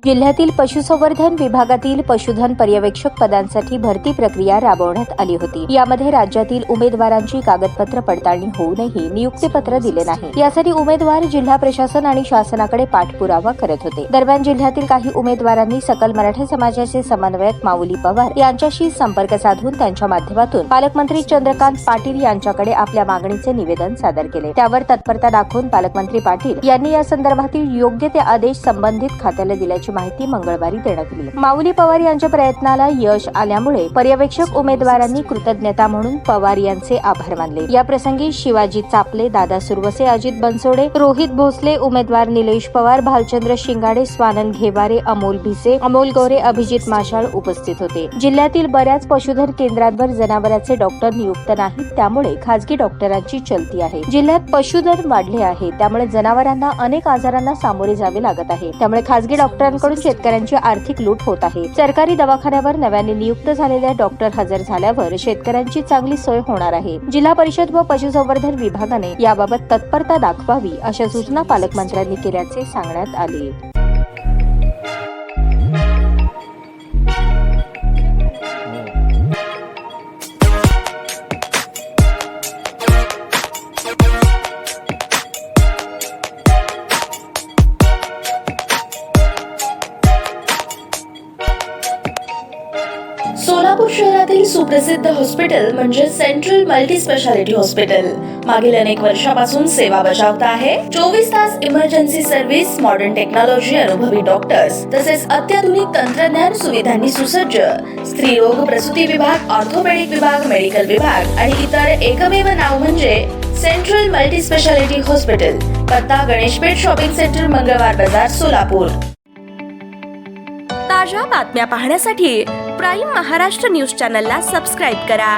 जिल्ह्यातील पशुसंवर्धन विभागातील पशुधन पर्यवेक्षक पदांसाठी भरती प्रक्रिया राबवण्यात आली होती। यामध्ये राज्यातील उमेदवारांची कागदपत्र पडताळणी होऊनही नियुक्तीपत्र दिले नाही। यासाठी उमेदवार जिल्हा प्रशासन आणि शासनाकडे पाठपुरावा करत होते। दरम्यान जिल्ह्यातील काही उमेदवारांनी सकल मराठा समाजाचे समन्वयक माऊली पवार यांच्याशी संपर्क साधून त्यांच्या माध्यमातून पालकमंत्री चंद्रकांत पाटील यांच्याकडे आपल्या मागणीचे निवेदन सादर केले। त्यावर तत्परता दाखवून पालकमंत्री पाटील यांनी या संदर्भातील योग्य ते आदेश संबंधित खात्याला दिल्याची माहिती मंगळवारी देण्यात आली। माऊली पवार यांच्या प्रयत्नाला यश आल्यामुळे पर्यवेक्षक उमेदवारांनी कृतज्ञता म्हणून पवार यांचे आभार मानले। या प्रसंगी शिवाजी चापले, दादा सुरवसे, अजित बनसोडे, रोहित भोसले, उमेदवार निलेश पवार, भालचंद्र शिंगाडे, स्वानंद घेवारे, अमोल भिसे, अमोल गौरे, अभिजित माशाळ उपस्थित होते। जिल्ह्यातील बऱ्याच पशुधन केंद्रांवर जनावरांचे डॉक्टर नियुक्त नाहीत, त्यामुळे खासगी डॉक्टरांची चलती आहे। जिल्ह्यात पशुधन वाढले आहे, त्यामुळे जनावरांना अनेक आजारांना सामोरे जावे लागत आहे। त्यामुळे खासगी डॉक्टरांकडून शेतकऱ्यांची आर्थिक लूट होत आहे। सरकारी दवाखान्यावर नव्याने नियुक्त झालेल्या डॉक्टर हजर झाल्यावर शेतकऱ्यांची चांगली सोय होणार आहे। जिल्हा परिषद व पशुसंवर्धन विभागाने याबाबत तत्परता दाखवावी अशा सूचना पालकमंत्र्यांनी केल्याचे सांगण्यात आले। सोलापूर शहरातील सुप्रसिद्ध हॉस्पिटल म्हणजे सेंट्रल मल्टी स्पेशालिटी हॉस्पिटल मागील अनेक वर्षापासून सेवा बजावत आहे। 24 तास इमर्जन्सी सर्व्हिस, मॉडर्न टेक्नॉलॉजी, अनुभवी डॉक्टर्स तसेच अत्याधुनिक तंत्रज्ञान सुविधांनी सुसज्ज स्त्रीरोग प्रसूती विभाग, ऑर्थोपेडिक विभाग, मेडिकल विभाग आणि इतर एकमेव नाव म्हणजे सेंट्रल मल्टी स्पेशालिटी हॉस्पिटल। पत्ता गणेशपेठ शॉपिंग सेंटर, मंगळवार बाजार, सोलापूर। ताज्या बातम्या पाहण्यासाठी प्राईम महाराष्ट्र न्यूज चॅनलला सबस्क्राईब करा।